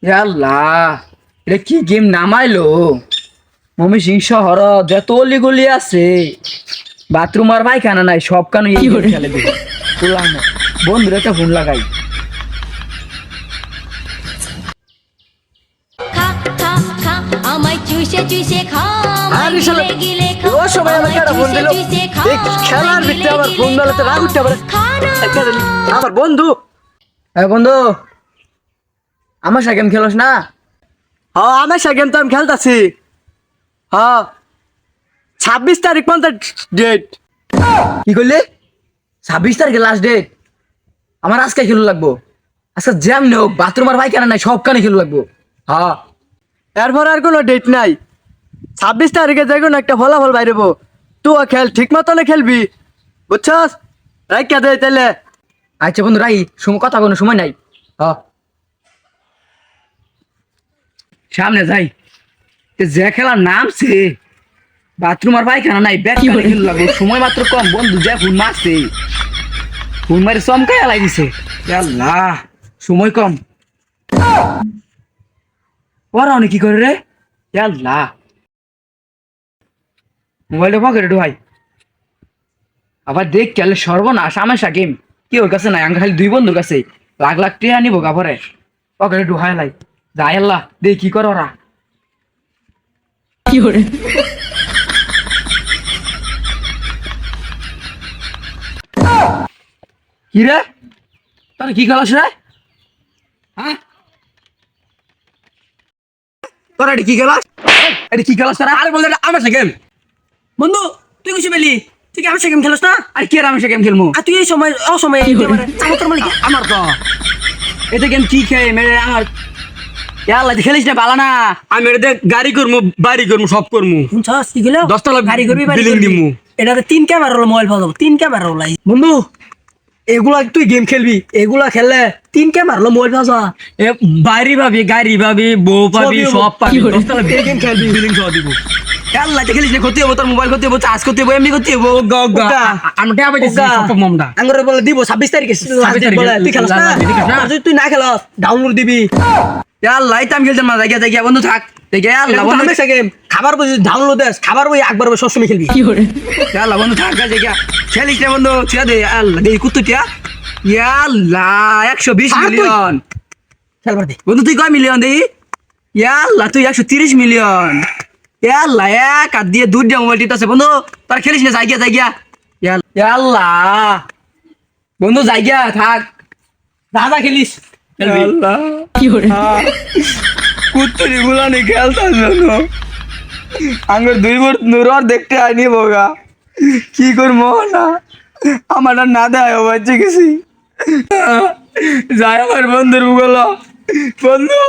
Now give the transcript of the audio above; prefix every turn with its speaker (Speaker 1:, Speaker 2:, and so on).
Speaker 1: আল্লাহ, এটা কি game নামাইলো? Mummy Singh শহর যত অলি গলি আছে, বাথরুম আর পায়খানা নাই, সব কানো এই গেম খেলে দিবে। বন্ধুরা একটা ফোন লাগাই।
Speaker 2: খা খা খা আমায় চুষে চুষে খা
Speaker 1: আরে শালা,
Speaker 2: গিলে গিলে খা
Speaker 1: ও সবাই আমাকে একটা ফোন দিল। এই খেলার ভিতরে আবার ফোন দিলে তো রাগ উঠতে পারে। আমার বন্ধু, বন্ধু, আমার সাথে গেম খেলোস না?
Speaker 3: হ্যাঁ আমার সে গেম তো আমি খেলতেছি। হ্যাঁ 26 তারিখ পর্যন্ত ডেট।
Speaker 1: কি করলি? 26 তারিখে লাস্ট ডেট। আমার আজকে খেলু লাগবো। আজকে জ্যাম নেই হোক, বাথরুম আর পায়খানা নাই, সব কানে খেলু লাগবো। হ্যাঁ,
Speaker 3: এরপর আর কোনো ডেট নাই। 26 তারিখে যে কোনো একটা ফলাফল বাইরেবো। তুই খেল, ঠিক মতনে খেলবি, বুঝছস? রাইখা দে তাইলে।
Speaker 1: আচ্ছা বন্ধু রাই, কথা কোনো সময় নাই। হ্যাঁ, সামনে যাই। যে খেলার নামছে, বাথরুম আর পায়খানা নাই, ব্যাট খেলে খেলু লাগবো। সময় মাত্র কম, বন্ধু যে ফোন মারছে, ফোন মারি চমকাই আলাই দিছে। আল্লাহ, সময় কম। ওরা অনেক কি করে রে? আল্লাহ, মোবাইলটা পকেটে ঢোকাই। আবার দেখ কেলে সর্বনাশ, আমাশা গেম কি ওর কাছে নাই, খালি দুই বন্ধুর কাছে লাখ লাখ টিয়া নিবো গাভরে। পকেটে ঢুকাই লাই, যাই আল্লাহ, দেখ কি করে ওরা। কি রে, তোর কি খেলাস রে? হ্যাঁ, তোরা কি খেলাস? এটা কি খেলাস তোরা? আরে বলতে আমার সাথে গেম।
Speaker 3: বন্ধু তুই কিছু পেলি? তুই কি আমার সে গেম খেলোস না?
Speaker 1: আর কি আর আমার সাথে গেম খেলবো?
Speaker 3: আর তুই এই সময় অসময়ে তোর মানে কি?
Speaker 1: আমার তো এতে গেম কি খেয়ে মেরে আমার। আল্লাহ, তুই খেলিস না বালা না।
Speaker 4: আমি এটা গাড়ি করবো, বাড়ি করবো, সব করবো।
Speaker 3: শুনছস কি গেল?
Speaker 4: 10 তলা
Speaker 3: গাড়ি করবি, বাড়ি
Speaker 4: বিল্ডিং
Speaker 3: করবি।
Speaker 4: দিমু।
Speaker 3: এটাতে 3 ক্যামেরা হলো, মোবাইল পাওয়া যাবো 3 ক্যামেরা হলো। বন্ধু এগুলা তুই গেম খেলবি, এগুলা খেললে 3 ক্যামেরা হলো, মোবাইল পাওয়া যাবে।
Speaker 4: এ বাড়ি পাবি, গাড়ি পাবি, বউ পাবি,
Speaker 3: সবই
Speaker 4: সব পাবি।
Speaker 3: কি করে?
Speaker 4: 10 তলা গেম খেলবি, বিল্ডিং সহ দিব।
Speaker 1: আল্লাহ, তুই খেলিস না, ক্ষতি হবো, তোর মোবাইল ক্ষতি হবো, চার্জ ক্ষতি হবো, এমনি ক্ষতি হবো।
Speaker 4: আমি টাকা পাইতেছি
Speaker 3: ওগা।
Speaker 4: সব মমটা।
Speaker 3: আঙ্গুরে বলে দিব 26 তারিখে।
Speaker 4: 26 তারিখে।
Speaker 3: বলে তুই খেলাস না?
Speaker 4: না।
Speaker 3: আর যদি তুই না খেলাস ডাউনলোড দিবি।
Speaker 1: আল্লাহ, তো আমি খেলতাম না। জায়গা বন্ধু থাক। দেখে আল্লাহ বন্ধু,
Speaker 3: হামেশা গেম খাবার বই ডাউনলোড দেস, খাবার বই একবার বই সবসময় খেলবি।
Speaker 1: আল্লাহ বন্ধু থাক। জায়গা খেলিস না বন্ধু, ছেড়ে দে। আল্লাহ, দেখি কুত্তুটিয়া। আল্লাহ, 120
Speaker 3: থাক তুই।
Speaker 1: মিলিয়ন।
Speaker 3: খেলবার দে।
Speaker 1: বন্ধু তুই কয় মিলিয়ন দেই? আল্লাহ, তুই 130 মিলিয়ন। আল্লাহ, এক হাত দিয়ে দুধ মোবাইল টিপতেছে। বন্ধু তোর খেলিস না, জায়গা। আল্লাহ বন্ধু, জায়গা থাক।
Speaker 3: দাদা খেলিস।
Speaker 1: খেলবি। আল্লাহ, কুত্তুরি গুলা নি খেলতাম না। আঙ্গুর দুই বোর নুরর দেখতে আইনি বোগা। কি করবো না, আমার আর না দেয় বাচ্চা গেছি। যাই আমার বন্ধুর বলো, বন্ধু